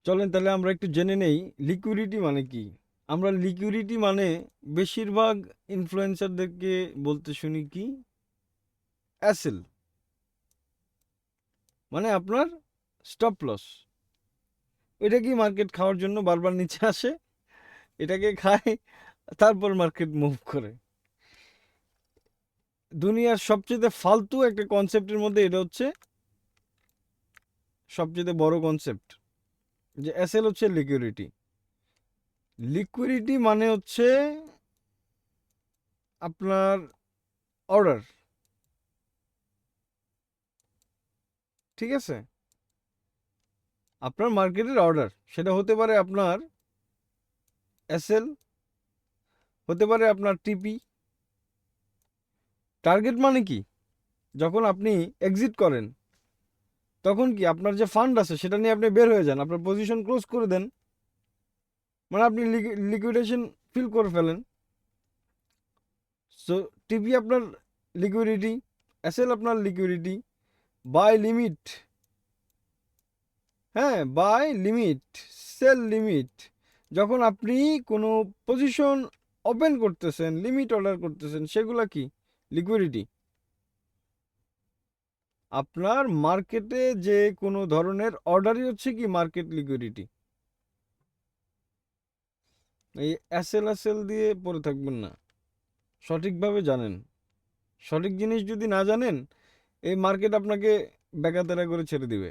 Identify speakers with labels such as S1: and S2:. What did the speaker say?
S1: চলেন তাহলে আমরা একটু জেনে নেই লিকুইডিটি মানে কি। আমরা লিকুইডিটি মানে বেশিরভাগ ইনফ্লুয়েন্সারদেরকে বলতে শুনি কি, অ্যাসেল, মানে আপনার স্টপ লস। এটা কি মার্কেট খাওয়ার জন্য বারবার নিচে আসে, এটাকে খায়, তারপর মার্কেট মুভ করে। দুনিয়ার সবচেয়ে ফালতু একটা কনসেপ্টের মধ্যে এটা হচ্ছে সবচেয়ে বড় কনসেপ্ট, যে অ্যাসেল হচ্ছে লিকুইডিটি। লিকুইডিটি মানে হচ্ছে আপনার অর্ডার, ঠিক আছে? আপনার মার্কেটের অর্ডার, সেটা হতে পারে আপনার এসএল, হতে পারে আপনার টিপি। টার্গেট মানে কি, যখন আপনি এক্সিট করেন তখন কি আপনার যে ফান্ড আছে সেটা নিয়ে আপনি বের হয়ে যান, আপনার পজিশন ক্লোজ করে দেন, মানে আপনি লিকুইডেশন ফিল করে ফেলেন। সো টিপি আপনার লিকুইডিটি, এসএল আপনার লিকুইডিটি। বাই লিমিট, হ্যাঁ বাই লিমিট, সেল লিমিট, যখন আপনি কোনো পজিশন ওপেন করতেছেন, লিমিট অর্ডার করতেছেন, সেগুলা কি লিকুইডিটি। আপনার মার্কেটে যে কোনো ধরনের অর্ডারই হচ্ছে কি মার্কেট লিকুইডিটি। এই এসএল এসএল দিয়ে পড়ে থাকবেন না, সঠিকভাবে জানেন। সঠিক জিনিস যদি না জানেন, এই মার্কেট আপনাকে বেকাতেরা করে ছেড়ে দিবে।